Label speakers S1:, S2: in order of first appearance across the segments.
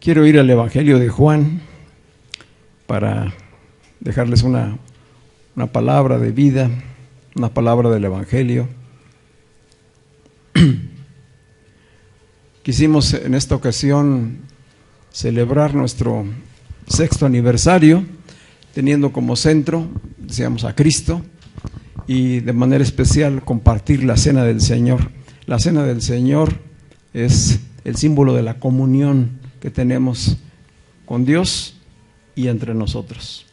S1: Quiero ir al Evangelio de Juan para dejarles una palabra de vida, una palabra del Evangelio. Quisimos en esta ocasión celebrar nuestro 6º aniversario, teniendo como centro, decíamos, a Cristo, y de manera especial compartir la Cena del Señor. La Cena del Señor es el símbolo de la comunión que tenemos con Dios y entre nosotros.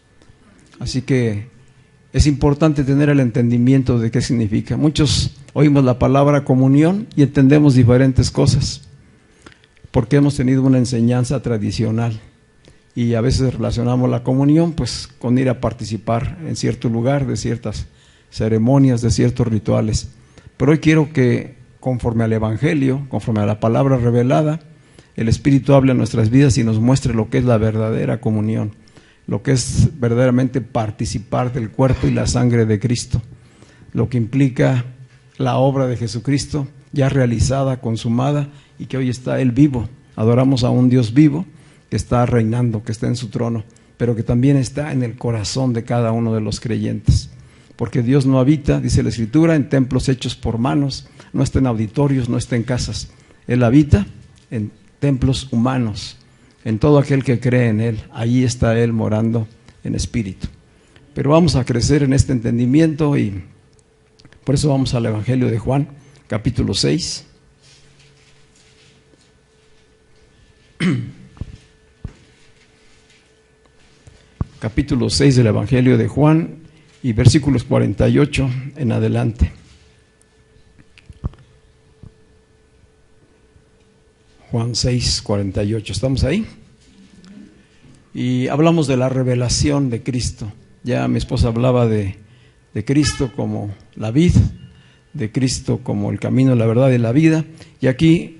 S1: Así que es importante tener el entendimiento de qué significa. Muchos oímos la palabra comunión y entendemos diferentes cosas, porque hemos tenido una enseñanza tradicional y a veces relacionamos la comunión pues con ir a participar en cierto lugar de ciertas ceremonias, de ciertos rituales. Pero hoy quiero que conforme al Evangelio, conforme a la palabra revelada, el Espíritu hable en nuestras vidas y nos muestre lo que es la verdadera comunión, lo que es verdaderamente participar del cuerpo y la sangre de Cristo, lo que implica la obra de Jesucristo ya realizada, consumada, y que hoy está Él vivo. Adoramos a un Dios vivo que está reinando, que está en su trono, pero que también está en el corazón de cada uno de los creyentes, porque Dios no habita, dice la Escritura, en templos hechos por manos, no está en auditorios, no está en casas. Él habita en templos humanos, en todo aquel que cree en Él. Allí está Él morando en espíritu. Pero vamos a crecer en este entendimiento y por eso vamos al Evangelio de Juan, capítulo 6. Capítulo 6 del Evangelio de Juan y versículos 48 en adelante. Juan 6, 48, ¿estamos ahí? Y hablamos de la revelación de Cristo. Ya mi esposa hablaba de Cristo como la vid, de Cristo como el camino, la verdad y la vida. Y aquí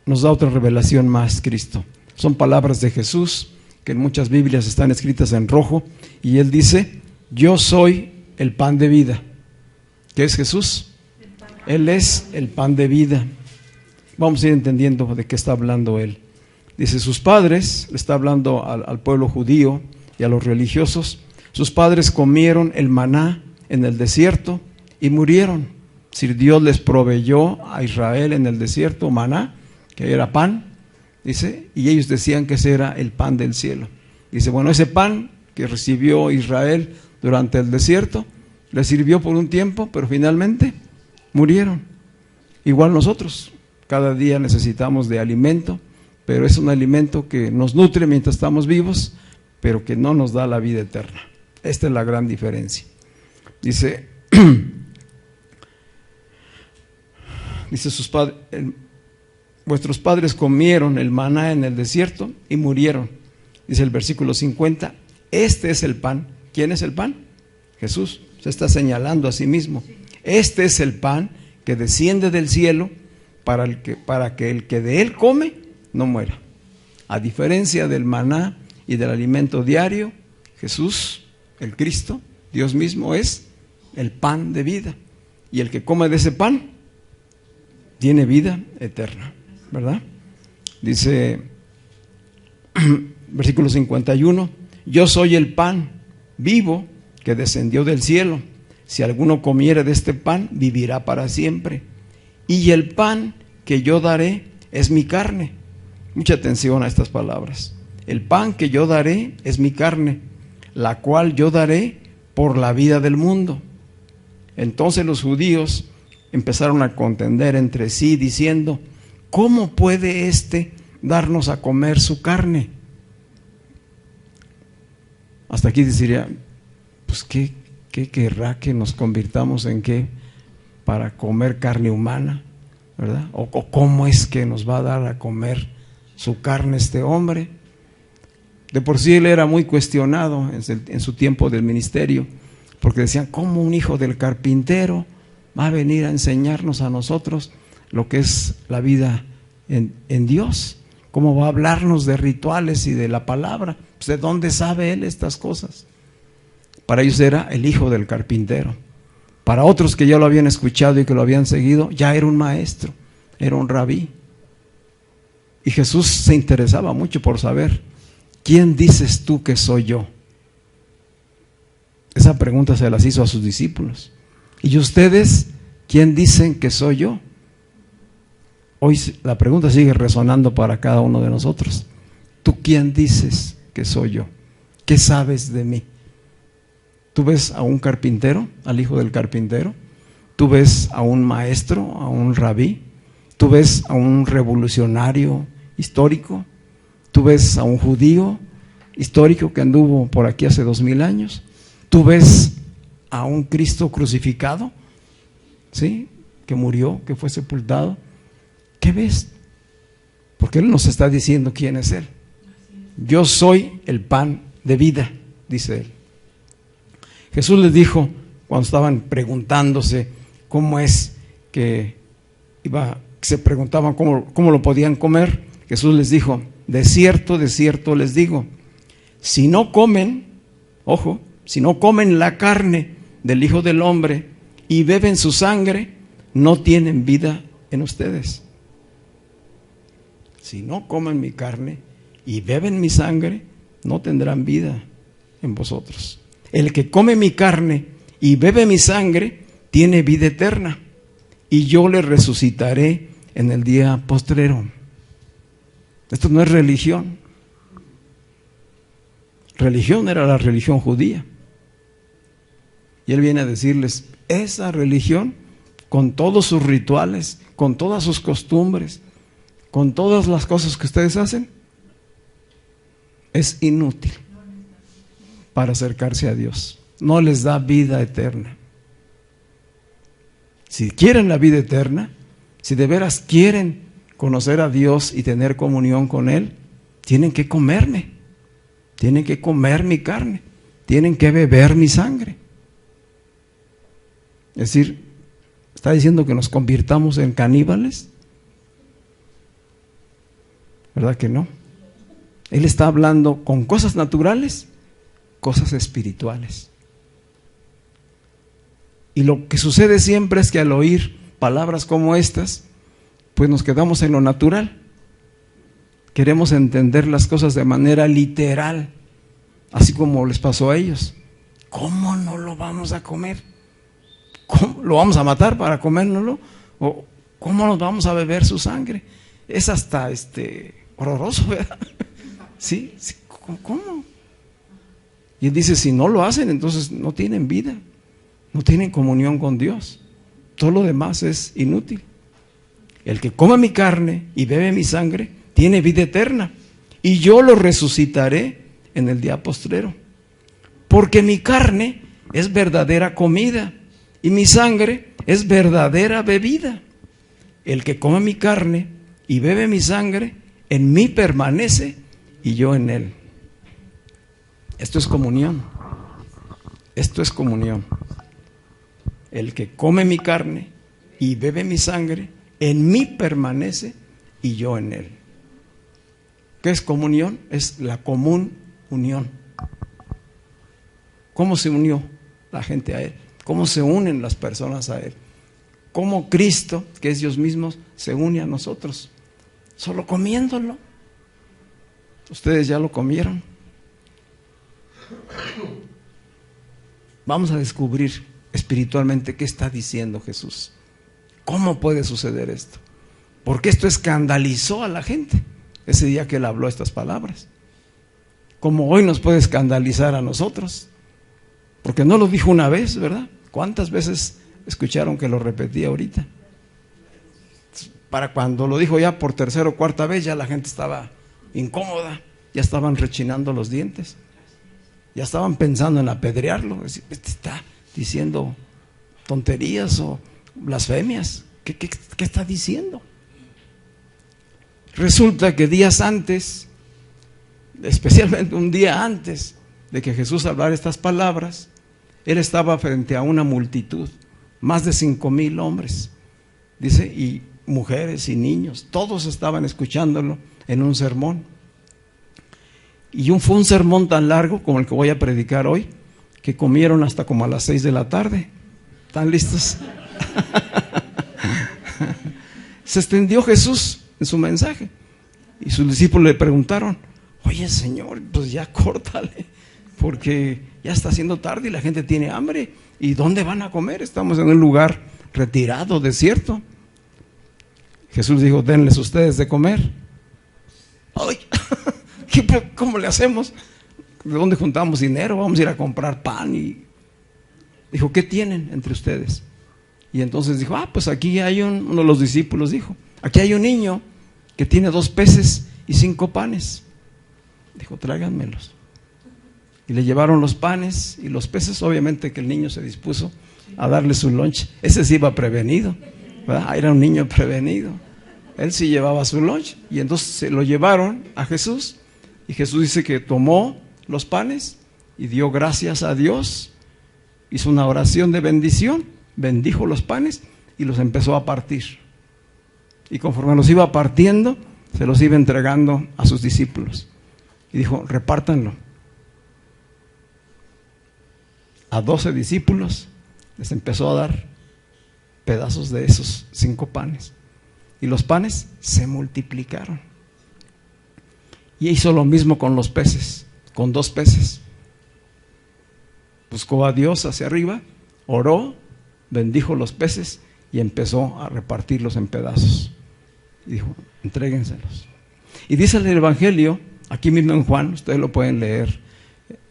S1: nos da otra revelación más Cristo. Son palabras de Jesús que en muchas Biblias están escritas en rojo. Y Él dice, yo soy el pan de vida. ¿Qué es Jesús? Él es el pan de vida. Vamos a ir entendiendo de qué está hablando Él. Dice, sus padres, le está hablando al pueblo judío y a los religiosos, sus padres comieron el maná en el desierto y murieron. Si Dios les proveyó a Israel en el desierto maná, que era pan, dice, y ellos decían que ese era el pan del cielo. Dice, bueno, ese pan que recibió Israel durante el desierto, les sirvió por un tiempo, pero finalmente murieron. Igual nosotros. Cada día necesitamos de alimento, pero es un alimento que nos nutre mientras estamos vivos, pero que no nos da la vida eterna. Esta es la gran diferencia. Dice, vuestros padres comieron el maná en el desierto y murieron. Dice el versículo 50, este es el pan. ¿Quién es el pan? Jesús. Se está señalando a sí mismo. Este es el pan que desciende del cielo para que el que de él come no muera. A diferencia del maná y del alimento diario, Jesús, el Cristo, Dios mismo, es el pan de vida. Y el que come de ese pan tiene vida eterna, ¿verdad? Dice, versículo 51, yo soy el pan vivo que descendió del cielo. Si alguno comiere de este pan, vivirá para siempre. Y el pan que yo daré es mi carne. Mucha atención a estas palabras. El pan que yo daré es mi carne, la cual yo daré por la vida del mundo. Entonces los judíos empezaron a contender entre sí diciendo, ¿cómo puede éste darnos a comer su carne? Hasta aquí diría, pues ¿qué querrá que nos convirtamos en qué para comer carne humana? ¿Verdad? O cómo es que nos va a dar a comer su carne este hombre. De por sí él era muy cuestionado en su tiempo del ministerio, porque decían, ¿cómo un hijo del carpintero va a venir a enseñarnos a nosotros lo que es la vida en Dios. ¿Cómo va a hablarnos de rituales y de la palabra? Pues, ¿de dónde sabe Él estas cosas? Para ellos era el hijo del carpintero. Para otros que ya lo habían escuchado y que lo habían seguido, ya era un maestro, era un rabí. Y Jesús se interesaba mucho por saber, ¿quién dices tú que soy yo? Esa pregunta se las hizo a sus discípulos. ¿Y ustedes quién dicen que soy yo? Hoy la pregunta sigue resonando para cada uno de nosotros. ¿Tú quién dices que soy yo? ¿Qué sabes de mí? ¿Tú ves a un carpintero, al hijo del carpintero? ¿Tú ves a un maestro, a un rabí? ¿Tú ves a un revolucionario histórico? ¿Tú ves a un judío histórico que anduvo por aquí hace 2000 años? ¿Tú ves a un Cristo crucificado? ¿Sí? Que murió, que fue sepultado. ¿Qué ves? Porque Él nos está diciendo quién es Él. Yo soy el pan de vida, dice Él. Jesús les dijo, cuando estaban preguntándose cómo es que se preguntaban cómo lo podían comer, Jesús les dijo, de cierto les digo, si no comen, ojo, si no comen la carne del Hijo del Hombre y beben su sangre, no tienen vida en ustedes. Si no comen mi carne y beben mi sangre, no tendrán vida en vosotros. El que come mi carne y bebe mi sangre, tiene vida eterna, y yo le resucitaré en el día postrero. Esto no es religión. Religión era la religión judía. Y Él viene a decirles, esa religión, con todos sus rituales, con todas sus costumbres, con todas las cosas que ustedes hacen, es inútil para acercarse a Dios. No les da vida eterna. Si quieren la vida eterna, si de veras quieren conocer a Dios y tener comunión con Él, tienen que comerme, tienen que comer mi carne, tienen que beber mi sangre. Es decir, ¿está diciendo que nos convirtamos en caníbales? ¿Verdad que no? Él está hablando con cosas naturales, cosas espirituales. Y lo que sucede siempre es que al oír palabras como estas, pues nos quedamos en lo natural. Queremos entender las cosas de manera literal, así como les pasó a ellos. ¿Cómo no lo vamos a comer? ¿Cómo lo vamos a matar para comérnoslo? ¿O cómo nos vamos a beber su sangre? Es hasta horroroso, ¿verdad? ¿Sí? ¿Cómo? Y Él dice, si no lo hacen, entonces no tienen vida, no tienen comunión con Dios. Todo lo demás es inútil. El que come mi carne y bebe mi sangre, tiene vida eterna, y yo lo resucitaré en el día postrero. Porque mi carne es verdadera comida, y mi sangre es verdadera bebida. El que come mi carne y bebe mi sangre, en mí permanece y yo en él. Esto es comunión. Esto es comunión. El que come mi carne y bebe mi sangre, en mí permanece y yo en él. ¿Qué es comunión? Es la común unión. ¿Cómo se unió la gente a Él? ¿Cómo se unen las personas a Él? ¿Cómo Cristo, que es Dios mismo, se une a nosotros? Solo comiéndolo. Ustedes ya lo comieron. Vamos a descubrir espiritualmente qué está diciendo Jesús. ¿Cómo puede suceder esto? Porque esto escandalizó a la gente ese día que Él habló estas palabras. Como hoy nos puede escandalizar a nosotros. Porque no lo dijo una vez, ¿verdad? ¿Cuántas veces escucharon que lo repetía ahorita? Para cuando lo dijo ya por tercera o cuarta vez, ya la gente estaba incómoda, ya estaban rechinando los dientes, ya estaban pensando en apedrearlo. Este está diciendo tonterías o blasfemias. ¿Qué está diciendo? Resulta que días antes, especialmente un día antes de que Jesús hablara estas palabras, Él estaba frente a una multitud más de 5,000 hombres, dice, y mujeres y niños, todos estaban escuchándolo en un sermón. Y fue un sermón tan largo como el que voy a predicar hoy, que comieron hasta como a las 6 de la tarde. ¿Están listos? Se extendió Jesús en su mensaje y sus discípulos le preguntaron: oye, Señor, pues ya córtale, porque ya está haciendo tarde y la gente tiene hambre. ¿Y dónde van a comer? Estamos en un lugar retirado, desierto. Jesús dijo: denles ustedes de comer. ¡Ay! ¿Cómo le hacemos? ¿De dónde juntamos dinero? Vamos a ir a comprar pan. Y dijo: ¿qué tienen entre ustedes? Y entonces dijo: pues aquí hay uno de los discípulos dijo: aquí hay un niño que tiene 2 peces y 5 panes. Dijo: tráiganmelos. Y le llevaron los panes y los peces. Obviamente que el niño se dispuso a darle su lunch. Ese sí iba prevenido, ¿verdad? Era un niño prevenido. Él sí llevaba su lunch. Y entonces se lo llevaron a Jesús. Y Jesús dice que tomó los panes y dio gracias a Dios. Hizo una oración de bendición. Bendijo los panes y los empezó a partir. Y conforme los iba partiendo, se los iba entregando a sus discípulos. Y dijo: repártanlo. A 12 discípulos les empezó a dar pedazos de esos 5 panes. Y los panes se multiplicaron. Y hizo lo mismo con los peces, con 2 peces. Buscó a Dios hacia arriba, oró, bendijo los peces y empezó a repartirlos en pedazos. Y dijo: entréguenselos. Y dice el Evangelio, aquí mismo en Juan, ustedes lo pueden leer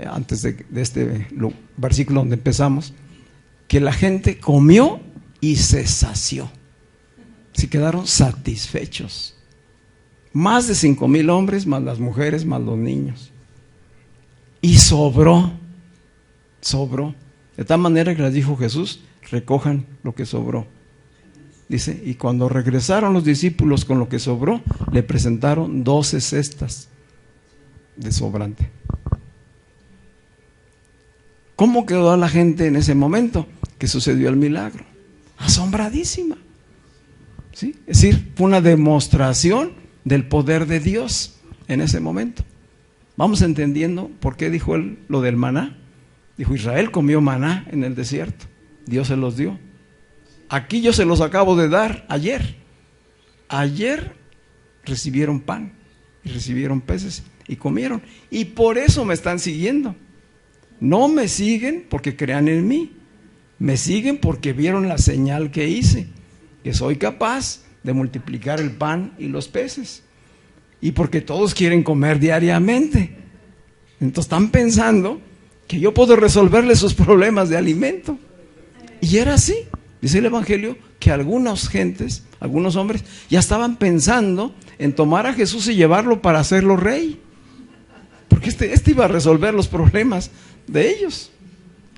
S1: antes de este versículo donde empezamos, que la gente comió y se sació. Se quedaron satisfechos. Más de 5,000 hombres, más las mujeres, más los niños. Y sobró. De tal manera que les dijo Jesús: recojan lo que sobró. Dice: y cuando regresaron los discípulos con lo que sobró, le presentaron 12 cestas de sobrante. ¿Cómo quedó la gente en ese momento que sucedió el milagro? Asombradísima. ¿Sí? Es decir, fue una demostración del poder de Dios en ese momento. Vamos entendiendo por qué dijo él lo del maná. Dijo: Israel comió maná en el desierto, Dios se los dio. Aquí yo se los acabo de dar ayer. Ayer recibieron pan y recibieron peces y comieron. Y por eso me están siguiendo. No me siguen porque crean en mí. Me siguen porque vieron la señal que hice, que soy capaz de multiplicar el pan y los peces. Y porque todos quieren comer diariamente. Entonces están pensando que yo puedo resolverles sus problemas de alimento. Y era así. Dice el Evangelio que algunas gentes, algunos hombres, ya estaban pensando en tomar a Jesús y llevarlo para hacerlo rey. Porque este iba a resolver los problemas de ellos.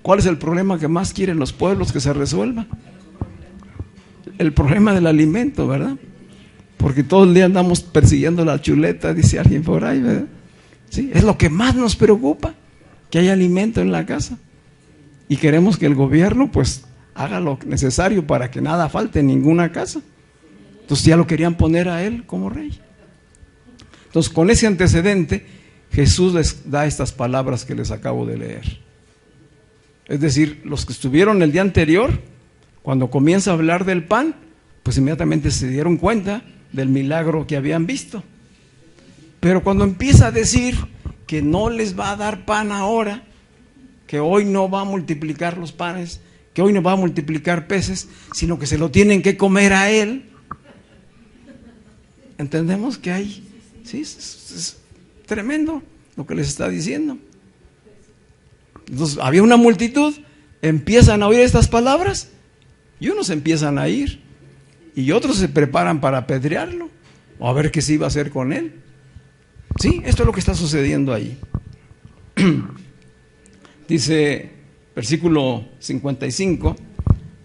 S1: ¿Cuál es el problema que más quieren los pueblos que se resuelva? El problema del alimento, ¿verdad? Porque todo el día andamos persiguiendo la chuleta, dice alguien por ahí, ¿verdad? ¿Sí? Es lo que más nos preocupa, que haya alimento en la casa. Y queremos que el gobierno pues haga lo necesario para que nada falte en ninguna casa. Entonces ya lo querían poner a él como rey. Entonces, con ese antecedente, Jesús les da estas palabras que les acabo de leer. Es decir, los que estuvieron el día anterior, cuando comienza a hablar del pan, pues inmediatamente se dieron cuenta del milagro que habían visto. Pero cuando empieza a decir que no les va a dar pan ahora, que hoy no va a multiplicar los panes, que hoy no va a multiplicar peces, sino que se lo tienen que comer a él, entendemos que hay, sí, es tremendo lo que les está diciendo. Entonces había una multitud, empiezan a oír estas palabras y unos empiezan a ir y otros se preparan para apedrearlo o a ver qué se iba a hacer con él. Sí, esto es lo que está sucediendo ahí. Dice versículo 55: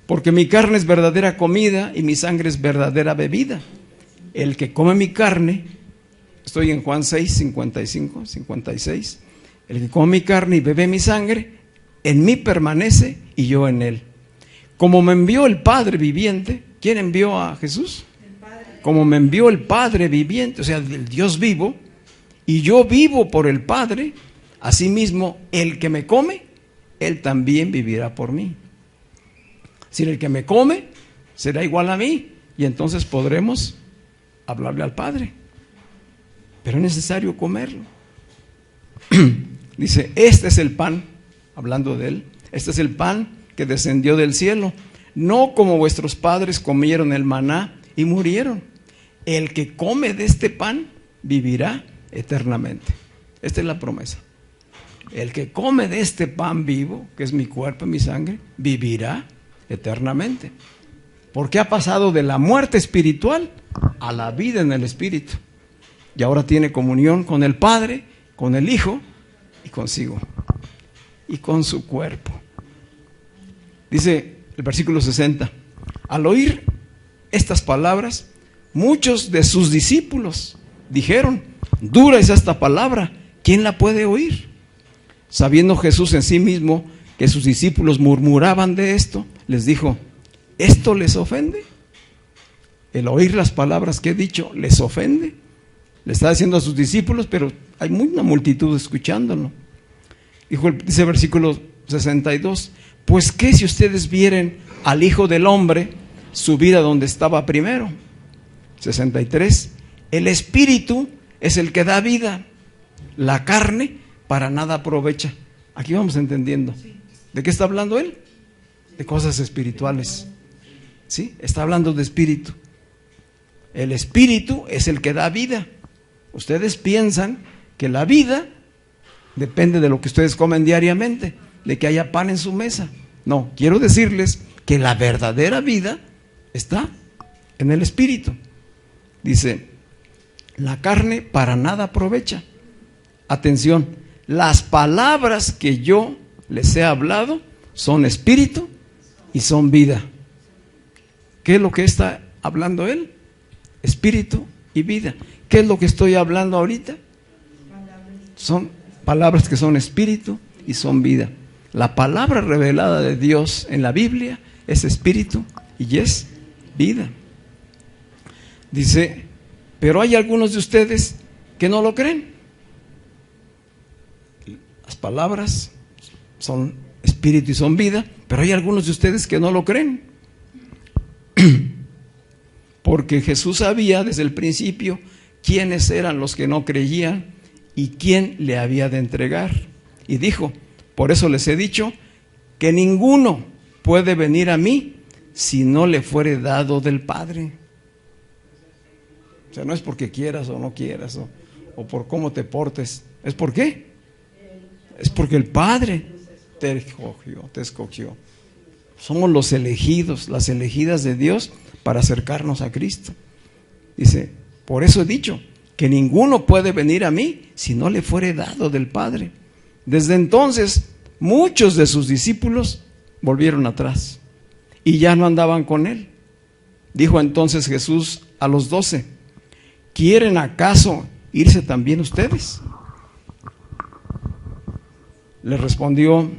S1: porque mi carne es verdadera comida y mi sangre es verdadera bebida. El que come mi carne, estoy en Juan 6, 55, 56. El que come mi carne y bebe mi sangre, en mí permanece y yo en él. como me envió el Padre viviente. ¿Quién envió a Jesús?
S2: El Padre.
S1: Como me envió el Padre viviente, o sea, el Dios vivo, y yo vivo por el Padre, asimismo, el que me come, él también vivirá por mí. Si el que me come será igual a mí, y entonces podremos hablarle al Padre. Pero es necesario comerlo. Dice, este es el pan, hablando de él, este es el pan que descendió del cielo, no como vuestros padres comieron el maná y murieron. El que come de este pan vivirá eternamente. Esta es la promesa. El que come de este pan vivo, que es mi cuerpo y mi sangre, vivirá eternamente. Porque ha pasado de la muerte espiritual a la vida en el Espíritu. Y ahora tiene comunión con el Padre, con el Hijo y consigo. Y con su cuerpo. Dice el versículo 60. Al oír estas palabras, muchos de sus discípulos dijeron, dura es esta palabra, ¿quién la puede oír? Sabiendo Jesús en sí mismo que sus discípulos murmuraban de esto, les dijo, ¿esto les ofende? El oír las palabras que he dicho, ¿les ofende? Le está diciendo a sus discípulos, pero hay una multitud escuchándolo. Dice el versículo 62, pues qué si ustedes vieren al Hijo del Hombre subir a donde estaba primero. 63, el Espíritu es el que da vida, la carne para nada aprovecha. Aquí vamos entendiendo. ¿De qué está hablando él? De cosas espirituales. ¿Sí? Está hablando de espíritu. El Espíritu es el que da vida. Ustedes piensan que la vida depende de lo que ustedes comen diariamente, de que haya pan en su mesa. No, quiero decirles que la verdadera vida está en el Espíritu. Dice, la carne para nada aprovecha. Atención, las palabras que yo les he hablado son espíritu y son vida. ¿Qué es lo que está hablando él? Espíritu y vida. ¿Qué es lo que estoy hablando ahorita? Son palabras que son espíritu y son vida. La palabra revelada de Dios en la Biblia es espíritu y es vida. Dice, pero hay algunos de ustedes que no lo creen. Las palabras son espíritu y son vida, pero hay algunos de ustedes que no lo creen. Porque Jesús sabía desde el principio quiénes eran los que no creían y quién le había de entregar. Y dijo, por eso les he dicho que ninguno puede venir a mí si no le fuere dado del Padre. O sea, no es porque quieras o no quieras o por cómo te portes. ¿Es por qué? Es porque el Padre te escogió. Somos los elegidos, las elegidas de Dios para acercarnos a Cristo. Dice, por eso he dicho que ninguno puede venir a mí si no le fuere dado del Padre. Desde entonces, muchos de sus discípulos volvieron atrás y ya no andaban con él. Dijo entonces Jesús a los 12, ¿quieren acaso irse también ustedes? Le respondió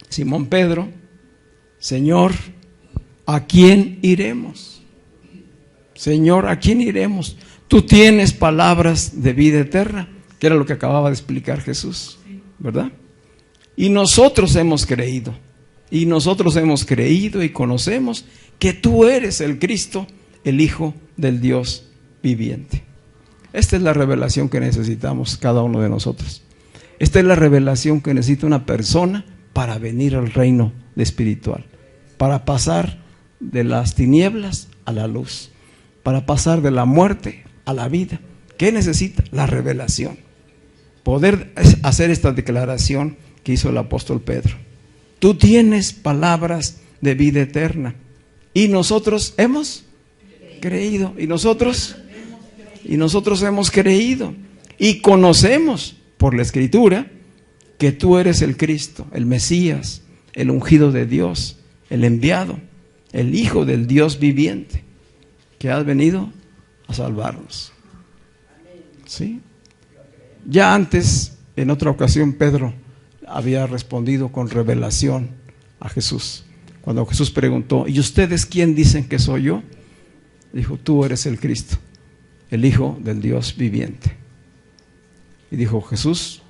S1: Simón Pedro, Señor, ¿a quién iremos? Señor, ¿a quién iremos? Tú tienes palabras de vida eterna, que era lo que acababa de explicar Jesús, ¿verdad? Y nosotros hemos creído, y conocemos que tú eres el Cristo, el Hijo del Dios viviente. Esta es la revelación que necesitamos cada uno de nosotros. Esta es la revelación que necesita una persona para venir al reino espiritual, para pasar de las tinieblas a la luz, para pasar de la muerte a la vida. ¿Qué necesita? La revelación. Poder hacer esta declaración que hizo el apóstol Pedro. Tú tienes palabras de vida eterna. Y nosotros hemos creído. Y nosotros hemos creído. Y conocemos por la Escritura que tú eres el Cristo, el Mesías, el ungido de Dios, el enviado, el Hijo del Dios viviente, que has venido a salvarnos. ¿Sí? Ya antes, en otra ocasión, Pedro había respondido con revelación a Jesús. Cuando Jesús preguntó, ¿y ustedes quién dicen que soy yo? Dijo, tú eres el Cristo, el Hijo del Dios viviente. Y dijo Jesús,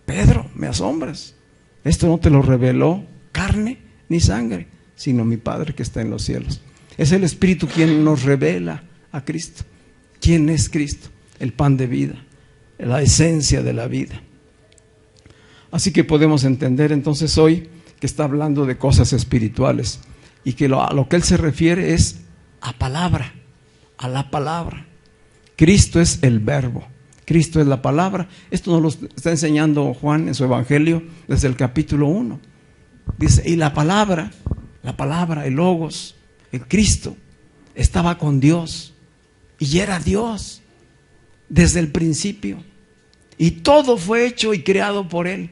S1: Pedro, me asombras. Esto no te lo reveló carne ni sangre, sino mi Padre que está en los cielos. Es el Espíritu quien nos revela a Cristo. ¿Quién es Cristo? El pan de vida, la esencia de la vida. Así que podemos entender entonces hoy que está hablando de cosas espirituales y que a lo que él se refiere es a palabra, a la palabra. Cristo es el verbo, Cristo es la palabra. Esto nos lo está enseñando Juan en su evangelio desde el capítulo 1. Dice, y la palabra, el Logos, el Cristo, estaba con Dios y era Dios desde el principio. Y todo fue hecho y creado por Él.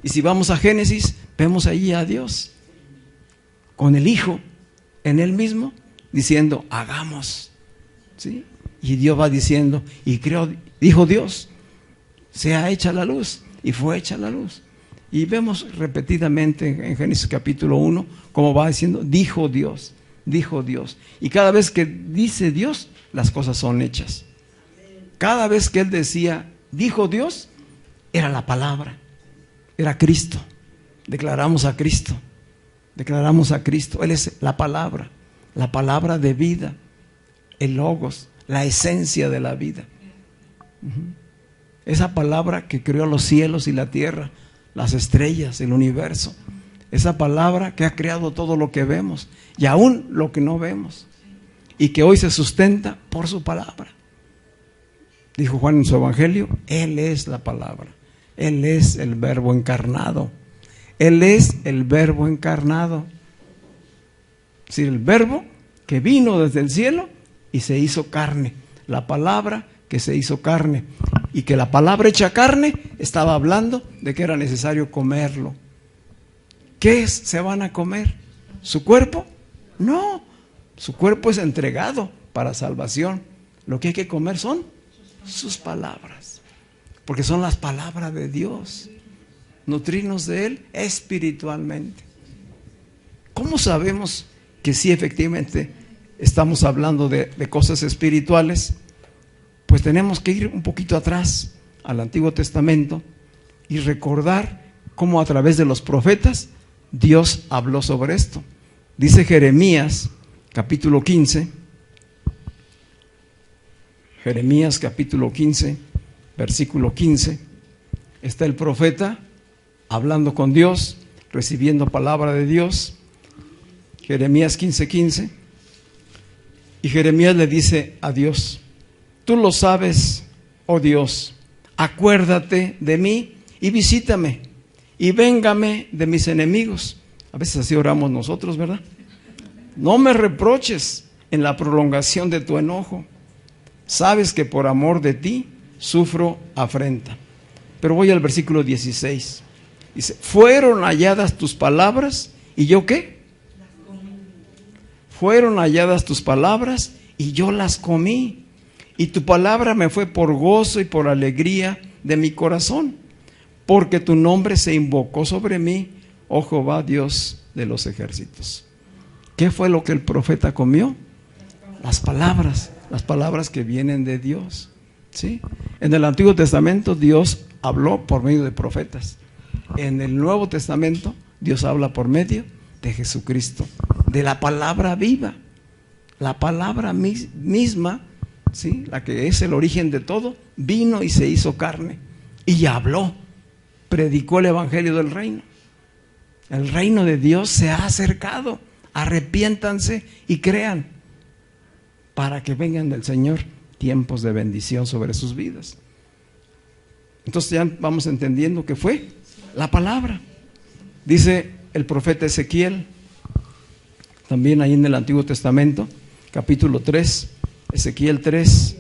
S1: Y si vamos a Génesis, vemos allí a Dios con el Hijo en Él mismo, diciendo, hagamos. ¿Sí? Y Dios va diciendo, y creó, dijo Dios, sea hecha la luz. Y fue hecha la luz. Y vemos repetidamente en Génesis capítulo 1, como va diciendo, dijo Dios, dijo Dios. Y cada vez que dice Dios, las cosas son hechas. Cada vez que Él decía, dijo Dios, era la palabra, era Cristo. Declaramos a Cristo, declaramos a Cristo. Él es la palabra de vida, el Logos, la esencia de la vida. Esa palabra que creó los cielos y la tierra, las estrellas, el universo. Esa palabra que ha creado todo lo que vemos y aún lo que no vemos. Y que hoy se sustenta por su palabra. Dijo Juan en su evangelio, Él es la palabra. Él es el verbo encarnado. Él es el verbo encarnado. Es decir, el verbo que vino desde el cielo y se hizo carne. La palabra que se hizo carne. Y que la palabra hecha carne estaba hablando de que era necesario comerlo. ¿Qué se van a comer? ¿Su cuerpo? No, su cuerpo es entregado para salvación. Lo que hay que comer son sus palabras, porque son las palabras de Dios. Nutrirnos de Él espiritualmente. ¿Cómo sabemos que sí efectivamente estamos hablando de cosas espirituales? Pues tenemos que ir un poquito atrás al Antiguo Testamento y recordar cómo a través de los profetas Dios habló sobre esto. Dice Jeremías capítulo 15, Jeremías capítulo 15, versículo 15, está el profeta hablando con Dios, recibiendo palabra de Dios. Jeremías 15:15, y Jeremías le dice a Dios, tú lo sabes, oh Dios, acuérdate de mí y visítame y véngame de mis enemigos. A veces así oramos nosotros, ¿verdad? No me reproches en la prolongación de tu enojo. Sabes que por amor de ti sufro afrenta. Pero voy al versículo 16. Dice, fueron halladas tus palabras y yo ¿qué? Fueron halladas tus palabras y yo las comí. Y tu palabra me fue por gozo y por alegría de mi corazón, porque tu nombre se invocó sobre mí, oh Jehová, Dios de los ejércitos. ¿Qué fue lo que el profeta comió? Las palabras que vienen de Dios. ¿Sí? En el Antiguo Testamento Dios habló por medio de profetas. En el Nuevo Testamento Dios habla por medio de Jesucristo, de la palabra viva, la palabra misma, ¿sí? La que es el origen de todo, vino y se hizo carne y habló, predicó el evangelio del reino. El reino de Dios se ha acercado, arrepiéntanse y crean, para que vengan del Señor tiempos de bendición sobre sus vidas. Entonces ya vamos entendiendo que fue la palabra. Dice el profeta Ezequiel, también ahí en el Antiguo Testamento, capítulo 3, Ezequiel 3,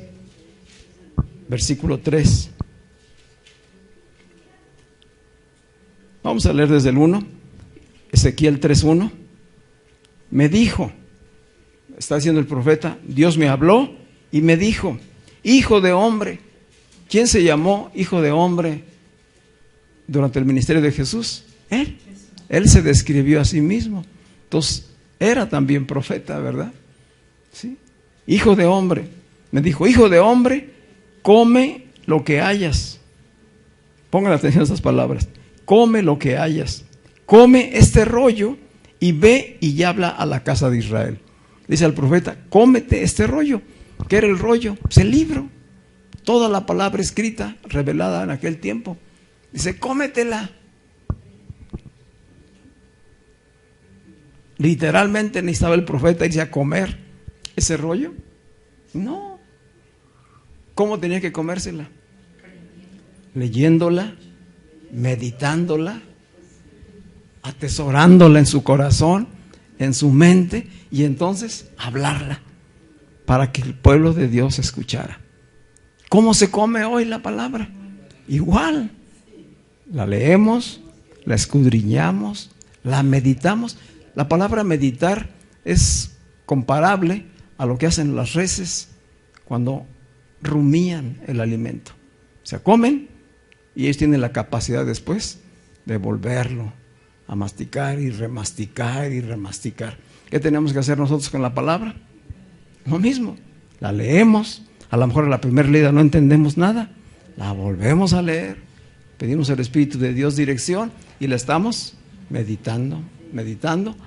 S1: versículo 3. Vamos a leer desde el 1, Ezequiel 3:1. Me dijo, está diciendo el profeta, Dios me habló y me dijo, hijo de hombre. ¿Quién se llamó hijo de hombre durante el ministerio de Jesús? Él se describió a sí mismo. Entonces, era también profeta, ¿verdad? ¿Sí? Hijo de hombre. Me dijo, hijo de hombre, come lo que hayas. Pongan atención a esas palabras. Come lo que hayas. Come este rollo y ve y habla a la casa de Israel. Dice al profeta, cómete este rollo. ¿Qué era el rollo? Pues el libro. Toda la palabra escrita, revelada en aquel tiempo. Dice, cómetela. Literalmente necesitaba el profeta irse a comer ese rollo. No. ¿Cómo tenía que comérsela? Leyéndola, meditándola, atesorándola en su corazón, en su mente, y entonces hablarla para que el pueblo de Dios escuchara. ¿Cómo se come hoy la palabra? Igual. La leemos, la escudriñamos, la meditamos. La palabra meditar es comparable a lo que hacen las reses cuando rumían el alimento. O sea, comen y ellos tienen la capacidad después de volverlo a masticar y remasticar y remasticar. ¿Qué tenemos que hacer nosotros con la palabra? Lo mismo. La leemos, a lo mejor en la primera leída no entendemos nada, la volvemos a leer, pedimos al Espíritu de Dios dirección y la estamos meditando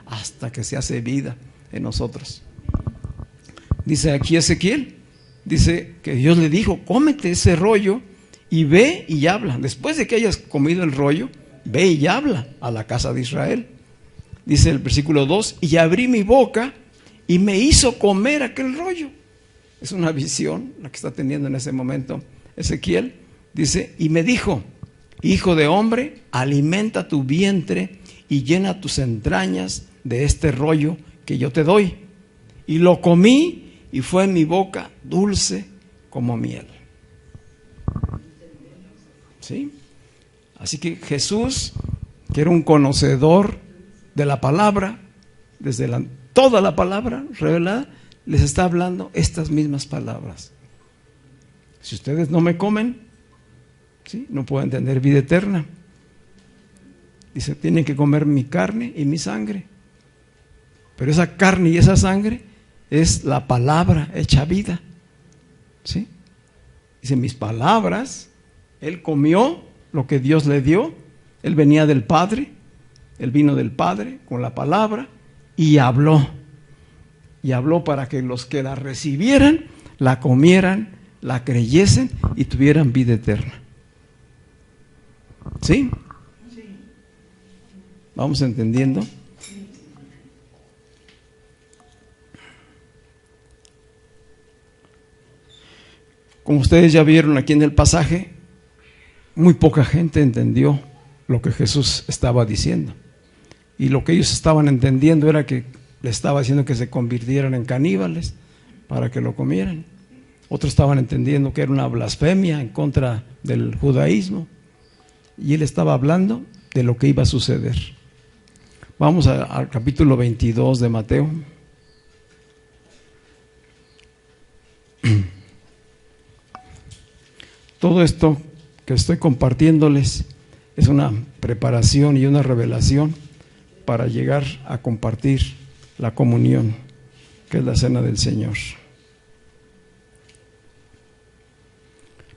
S1: hasta que se hace vida en nosotros. Dice aquí Ezequiel, dice que Dios le dijo, cómete ese rollo y ve y habla. Después de que hayas comido el rollo, ve y habla a la casa de Israel. Dice el versículo 2, y abrí mi boca y me hizo comer aquel rollo. Es una visión la que está teniendo en ese momento Ezequiel. Dice, y me dijo, hijo de hombre, alimenta tu vientre y llena tus entrañas de este rollo que yo te doy. Y lo comí y fue en mi boca dulce como miel. ¿Sí? Así que Jesús, que era un conocedor de la palabra, desde toda la palabra revelada, les está hablando estas mismas palabras. Si ustedes no me comen, ¿sí?, no pueden tener vida eterna. Dice, tienen que comer mi carne y mi sangre. Pero esa carne y esa sangre es la palabra hecha vida. ¿Sí? Dice, mis palabras, él comió lo que Dios le dio, él venía del Padre, él vino del Padre con la palabra y habló. Y habló para que los que la recibieran, la comieran, la creyesen y tuvieran vida eterna. ¿Sí? ¿Vamos entendiendo? Como ustedes ya vieron aquí en el pasaje, muy poca gente entendió lo que Jesús estaba diciendo. Y lo que ellos estaban entendiendo era que le estaba diciendo que se convirtieran en caníbales para que lo comieran. Otros estaban entendiendo que era una blasfemia en contra del judaísmo. Y él estaba hablando de lo que iba a suceder. Vamos al capítulo 22 de Mateo. Todo esto que estoy compartiéndoles es una preparación y una revelación para llegar a compartir la comunión, que es la cena del Señor.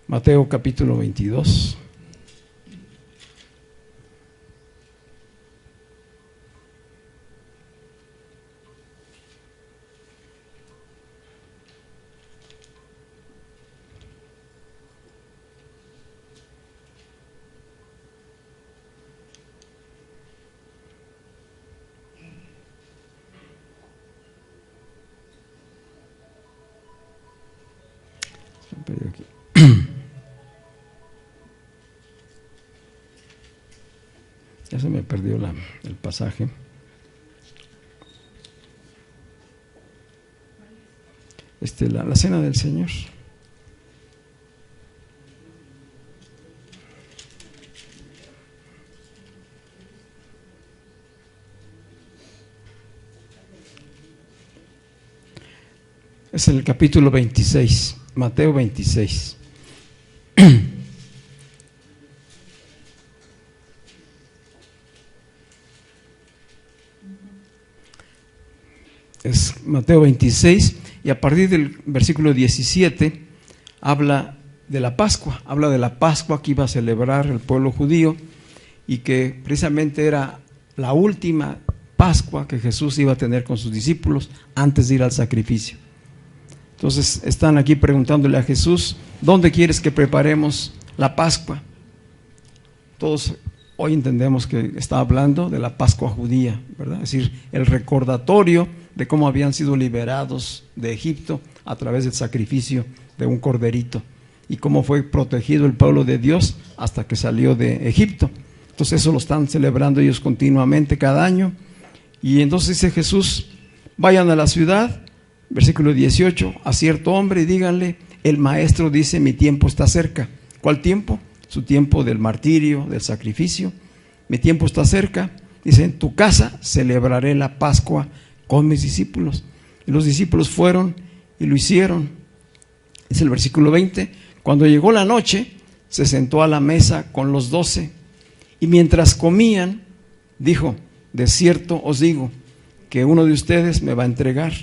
S1: Mateo capítulo 22. Ya se me perdió el pasaje. La cena del Señor. Es en el capítulo 26, Mateo 26. es Mateo 26, y a partir del versículo 17 habla de la Pascua, habla de la Pascua que iba a celebrar el pueblo judío y que precisamente era la última Pascua que Jesús iba a tener con sus discípulos antes de ir al sacrificio. Entonces están aquí preguntándole a Jesús, ¿dónde quieres que preparemos la Pascua? Todos hoy entendemos que está hablando de la Pascua judía, ¿verdad? Es decir, el recordatorio de cómo habían sido liberados de Egipto a través del sacrificio de un corderito y cómo fue protegido el pueblo de Dios hasta que salió de Egipto. Entonces eso lo están celebrando ellos continuamente cada año. Y entonces dice Jesús, vayan a la ciudad, versículo 18, a cierto hombre y díganle, el maestro dice, mi tiempo está cerca. ¿Cuál tiempo? Su tiempo del martirio, del sacrificio. Mi tiempo está cerca. Dice, en tu casa celebraré la Pascua con mis discípulos. Y los discípulos fueron y lo hicieron. Es el versículo 20. Cuando llegó la noche, se sentó a la mesa con los 12. Y mientras comían, dijo, de cierto os digo, que uno de ustedes me va a entregar.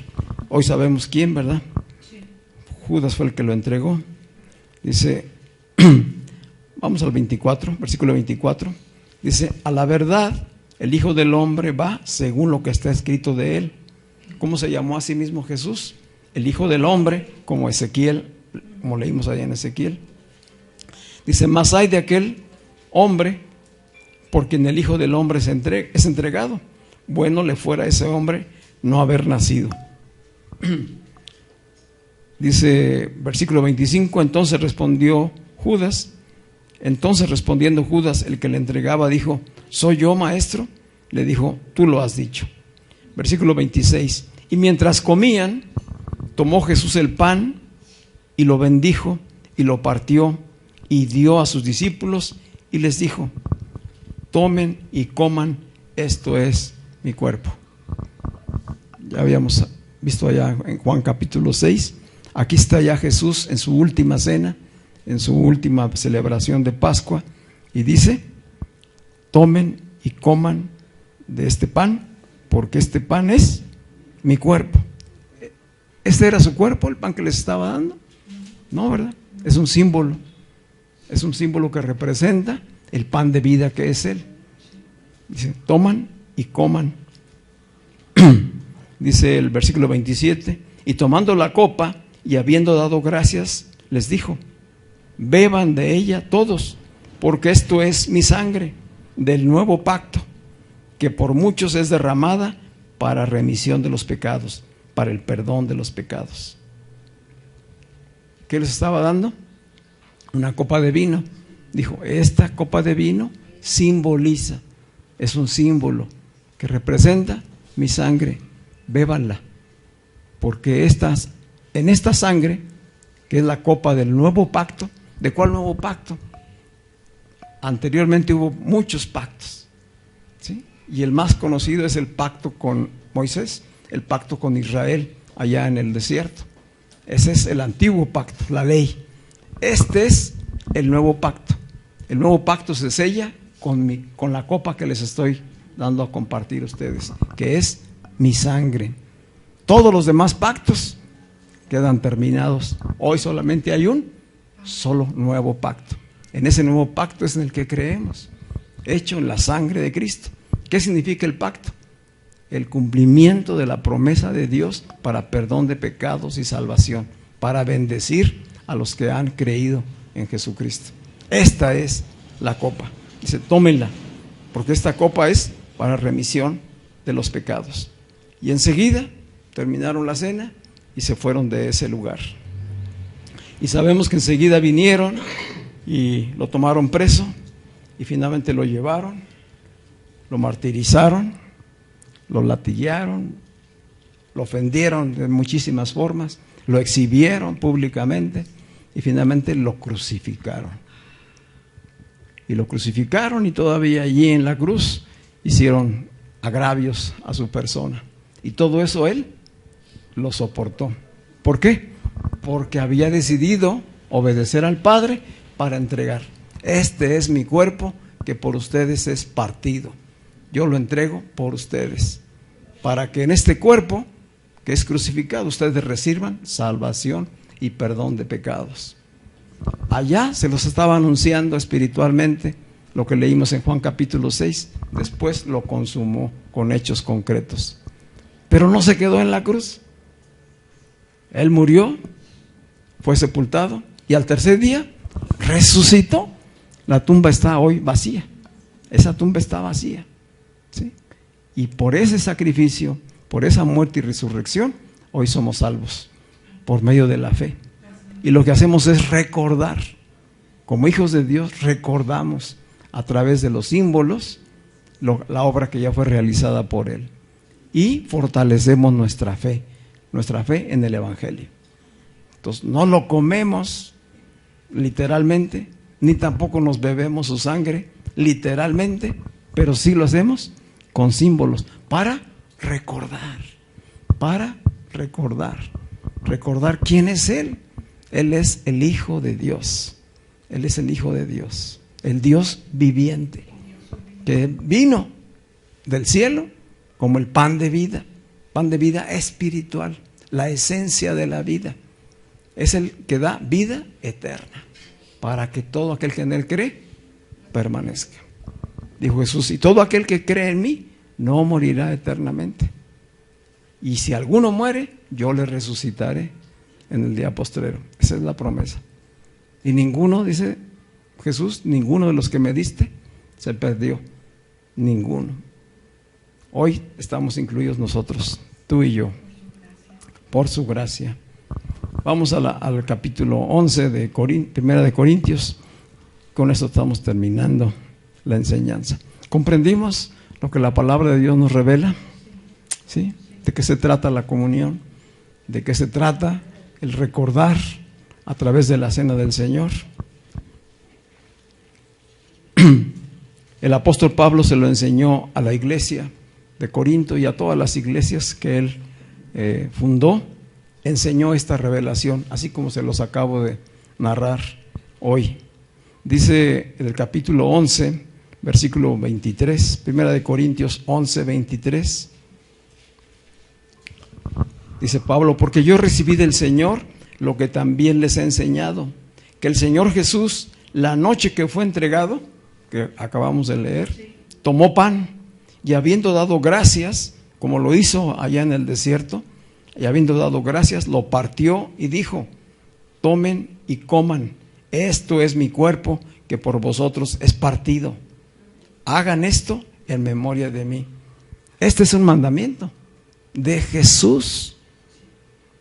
S1: Hoy sabemos quién, ¿verdad? Sí. Judas fue el que lo entregó. Dice, vamos al 24, versículo 24. Dice, a la verdad, el Hijo del Hombre va según lo que está escrito de él. ¿Cómo se llamó a sí mismo Jesús? El Hijo del Hombre, como Ezequiel, como leímos allá en Ezequiel. Dice, más hay de aquel hombre, porque en el Hijo del Hombre es entregado. Bueno le fuera a ese hombre no haber nacido. Dice, versículo 25, entonces respondiendo Judas, el que le entregaba, dijo, ¿soy yo, maestro? Le dijo, tú lo has dicho. Versículo 26, y mientras comían, tomó Jesús el pan y lo bendijo y lo partió y dio a sus discípulos y les dijo, tomen y coman, esto es mi cuerpo. Ya habíamos visto allá en Juan capítulo 6, aquí está ya Jesús en su última cena, en su última celebración de Pascua, y dice, tomen y coman de este pan, porque este pan es mi cuerpo. ¿Este era su cuerpo, el pan que les estaba dando? No, ¿verdad? Es un símbolo que representa el pan de vida que es Él. Dice, toman y coman. Dice el versículo 27, y tomando la copa y habiendo dado gracias, les dijo, beban de ella todos, porque esto es mi sangre del nuevo pacto, que por muchos es derramada para remisión de los pecados, para el perdón de los pecados. ¿Qué les estaba dando? Una copa de vino. Dijo, esta copa de vino simboliza, es un símbolo que representa mi sangre, bébanla, porque en esta sangre, que es la copa del nuevo pacto. ¿De cuál nuevo pacto? Anteriormente hubo muchos pactos, ¿sí? Y el más conocido es el pacto con Moisés, el pacto con Israel allá en el desierto. Ese es el antiguo pacto, la ley. Este es el nuevo pacto. El nuevo pacto se sella con la copa que les estoy dando a compartir a ustedes, que es mi sangre. Todos los demás pactos quedan terminados. Hoy solamente hay un solo nuevo pacto. En ese nuevo pacto es en el que creemos, hecho en la sangre de Cristo. ¿Qué significa el pacto? El cumplimiento de la promesa de Dios para perdón de pecados y salvación, para bendecir a los que han creído en Jesucristo. Esta es la copa. Dice, tómenla, porque esta copa es para remisión de los pecados. Y enseguida terminaron la cena y se fueron de ese lugar. Y sabemos que enseguida vinieron y lo tomaron preso y finalmente lo llevaron, lo martirizaron, lo latillaron, lo ofendieron de muchísimas formas, lo exhibieron públicamente y finalmente lo crucificaron. Y lo crucificaron y todavía allí en la cruz hicieron agravios a su persona. Y todo eso Él lo soportó. ¿Por qué? Porque había decidido obedecer al Padre para entregar. Este es mi cuerpo que por ustedes es partido. Yo lo entrego por ustedes, para que en este cuerpo que es crucificado, ustedes reciban salvación y perdón de pecados. Allá se los estaba anunciando espiritualmente, lo que leímos en Juan capítulo 6, después lo consumó con hechos concretos. Pero no se quedó en la cruz. Él murió, fue sepultado y al tercer día resucitó. La tumba está hoy vacía. Esa tumba está vacía, ¿sí? Y por ese sacrificio, por esa muerte y resurrección, hoy somos salvos por medio de la fe. Y lo que hacemos es recordar. Como hijos de Dios recordamos a través de los símbolos la obra que ya fue realizada por Él. Y fortalecemos nuestra fe en el Evangelio. Entonces no lo comemos literalmente, ni tampoco nos bebemos su sangre literalmente, pero sí lo hacemos con símbolos para recordar quién es Él. Él es el Hijo de Dios. Él es el Hijo de Dios, el Dios viviente, que vino del cielo como el pan de vida espiritual, la esencia de la vida. Es el que da vida eterna, para que todo aquel que en Él cree, permanezca. Dijo Jesús, y todo aquel que cree en mí, no morirá eternamente. Y si alguno muere, yo le resucitaré en el día postrero. Esa es la promesa. Y ninguno, dice Jesús, ninguno de los que me diste se perdió. Ninguno. Hoy estamos incluidos nosotros, tú y yo, por su gracia. Vamos al capítulo 11 de Primera de Corintios. Con esto estamos terminando la enseñanza. ¿Comprendimos lo que la palabra de Dios nos revela? ¿Sí? ¿De qué se trata la comunión? ¿De qué se trata el recordar a través de la cena del Señor? El apóstol Pablo se lo enseñó a la iglesia de Corinto y a todas las iglesias que él fundó. Enseñó esta revelación, así como se los acabo de narrar hoy. Dice en el capítulo 11, versículo 23, Primera de Corintios 11, 23. Dice Pablo, porque yo recibí del Señor lo que también les he enseñado, que el Señor Jesús, la noche que fue entregado, que acabamos de leer, tomó pan y habiendo dado gracias, como lo hizo allá en el desierto, y habiendo dado gracias, lo partió y dijo, tomen y coman, esto es mi cuerpo que por vosotros es partido. Hagan esto en memoria de mí. Este es un mandamiento de Jesús.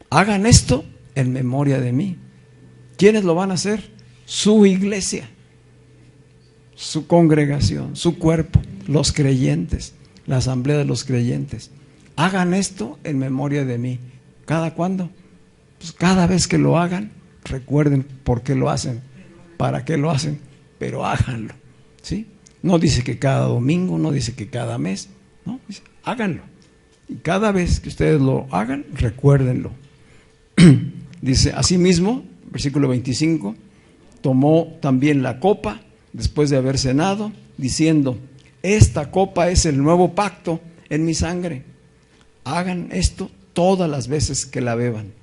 S1: Hagan esto en memoria de mí. ¿Quiénes lo van a hacer? Su iglesia, su congregación, su cuerpo, los creyentes, la asamblea de los creyentes. Hagan esto en memoria de mí. ¿Cada cuándo? Pues cada vez que lo hagan, recuerden por qué lo hacen, para qué lo hacen, pero háganlo, ¿sí? No dice que cada domingo, no dice que cada mes, no, dice, háganlo. Y cada vez que ustedes lo hagan, recuérdenlo. Dice, asimismo, versículo 25, tomó también la copa después de haber cenado, diciendo, esta copa es el nuevo pacto en mi sangre. Hagan esto todas las veces que la beban,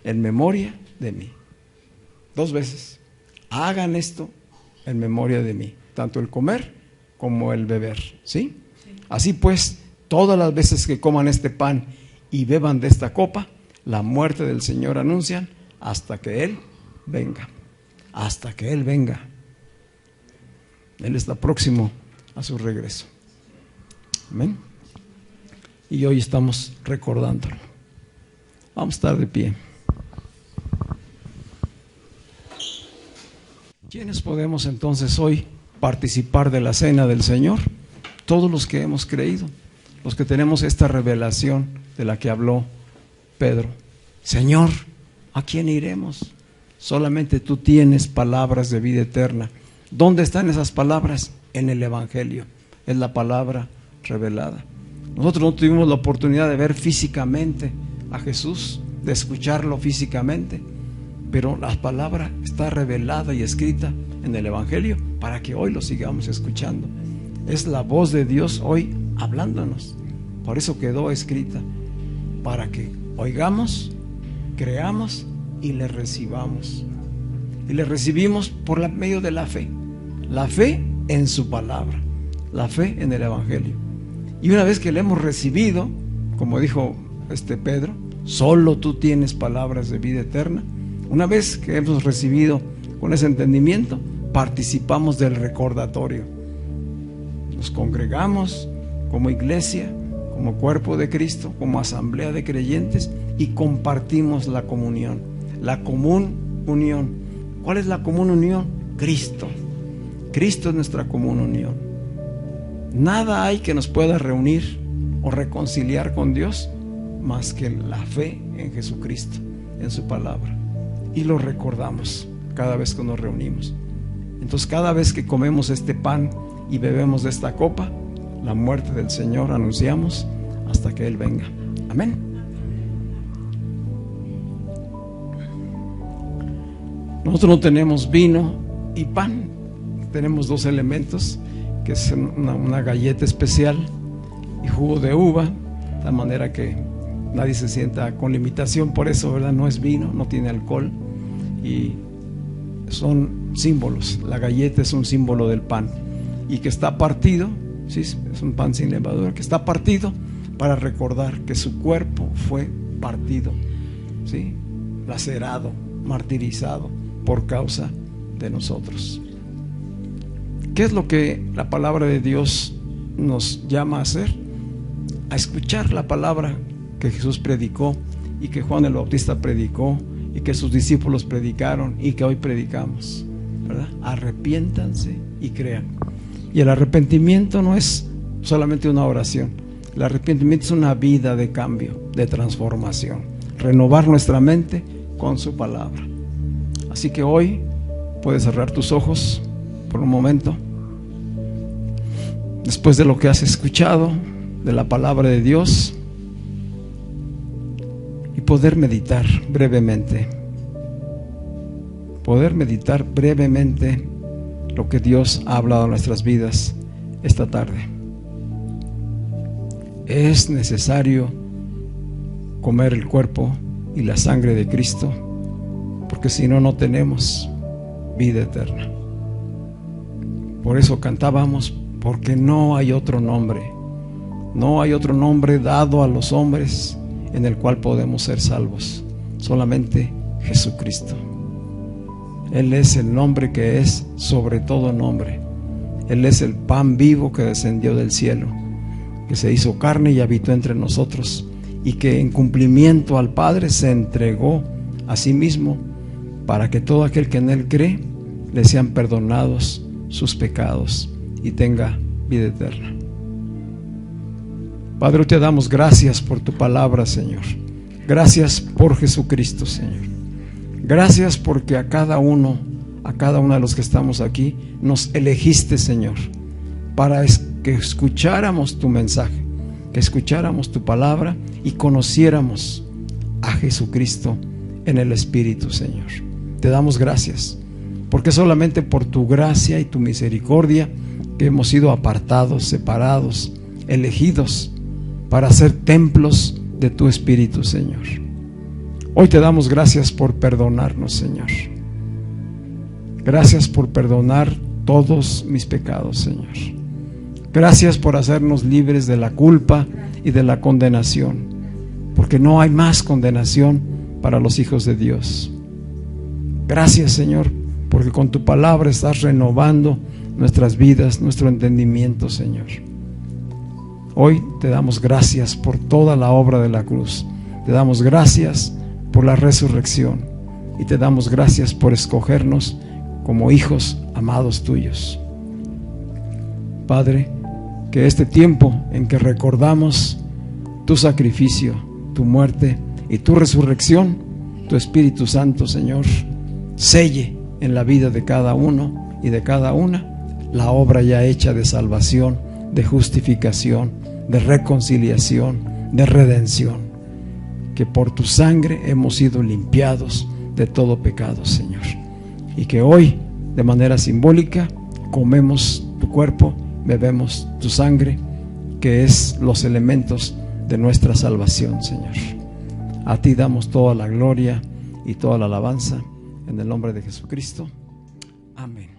S1: en memoria de mí. 2 veces. Hagan esto en memoria de mí, tanto el comer como el beber, ¿sí? Así pues, todas las veces que coman este pan y beban de esta copa, la muerte del Señor anuncian hasta que Él venga. Hasta que Él venga. Él está próximo a su regreso. Amén. Y hoy estamos recordándolo. Vamos a estar de pie. ¿Quiénes podemos entonces hoy participar de la cena del Señor? Todos los que hemos creído, los que tenemos esta revelación de la que habló Pedro. Señor, ¿a quién iremos? Solamente tú tienes palabras de vida eterna. ¿Dónde están esas palabras? En el Evangelio. Es la palabra revelada. Nosotros no tuvimos la oportunidad de ver físicamente a Jesús, de escucharlo físicamente, pero la palabra está revelada y escrita en el Evangelio para que hoy lo sigamos escuchando. Es la voz de Dios hoy hablándonos. Por eso quedó escrita, para que oigamos, creamos y le recibamos. Y le recibimos por medio de la fe en su palabra, la fe en el Evangelio. Y una vez que le hemos recibido, como dijo Pedro, solo tú tienes palabras de vida eterna. Una vez que hemos recibido con ese entendimiento, participamos del recordatorio. Nos congregamos como iglesia, como cuerpo de Cristo, como asamblea de creyentes, y compartimos la comunión, la común unión. ¿Cuál es la común unión? Cristo. Cristo es nuestra común unión. Nada hay que nos pueda reunir o reconciliar con Dios más que la fe en Jesucristo, en su palabra. Y lo recordamos cada vez que nos reunimos. Entonces, cada vez que comemos este pan y bebemos de esta copa, la muerte del Señor anunciamos hasta que Él venga. Amén. Nosotros no tenemos vino y pan, tenemos dos elementos, que es una galleta especial y jugo de uva, de tal manera que nadie se sienta con limitación por eso, ¿verdad? No es vino, no tiene alcohol, y son símbolos. La galleta es un símbolo del pan, y que está partido, ¿sí? Es un pan sin levadura, que está partido para recordar que su cuerpo fue partido, ¿sí? Lacerado, martirizado por causa de nosotros. ¿Qué es lo que la palabra de Dios nos llama a hacer? A escuchar la palabra que Jesús predicó, y que Juan el Bautista predicó, y que sus discípulos predicaron, y que hoy predicamos, ¿verdad? Arrepiéntanse y crean. Y el arrepentimiento no es solamente una oración. El arrepentimiento es una vida de cambio, de transformación, renovar nuestra mente con su palabra. Así que hoy puedes cerrar tus ojos por un momento, después de lo que has escuchado de la palabra de Dios, y poder meditar brevemente lo que Dios ha hablado en nuestras vidas esta tarde. Es necesario comer el cuerpo y la sangre de Cristo, porque si no, no tenemos vida eterna. Por eso cantábamos, porque no hay otro nombre dado a los hombres en el cual podemos ser salvos, solamente Jesucristo. Él es el nombre que es sobre todo nombre. Él es el pan vivo que descendió del cielo, que se hizo carne y habitó entre nosotros, y que en cumplimiento al Padre se entregó a sí mismo para que todo aquel que en Él cree le sean perdonados sus pecados y tenga vida eterna. Padre, te damos gracias por tu palabra, Señor. Gracias por Jesucristo, Señor. Gracias porque a cada uno de los que estamos aquí nos elegiste, Señor, para que escucháramos tu mensaje, que escucháramos tu palabra y conociéramos a Jesucristo en el Espíritu, Señor. Te damos gracias porque solamente por tu gracia y tu misericordia que hemos sido apartados, separados, elegidos para ser templos de tu Espíritu, Señor. Hoy te damos gracias por perdonarnos, Señor. Gracias por perdonar todos mis pecados, Señor. Gracias por hacernos libres de la culpa y de la condenación, porque no hay más condenación para los hijos de Dios. Gracias, Señor, porque con tu palabra estás renovando nuestras vidas, nuestro entendimiento, Señor. Hoy te damos gracias por toda la obra de la cruz. Te damos gracias por la resurrección, y te damos gracias por escogernos como hijos amados tuyos. Padre, que este tiempo en que recordamos tu sacrificio, tu muerte y tu resurrección, tu Espíritu Santo, Señor, selle en la vida de cada uno y de cada una la obra ya hecha de salvación, de justificación, de reconciliación, de redención, que por tu sangre hemos sido limpiados de todo pecado, Señor, y que hoy, de manera simbólica, comemos tu cuerpo, bebemos tu sangre, que es los elementos de nuestra salvación, Señor. A ti damos toda la gloria y toda la alabanza en el nombre de Jesucristo. Amén.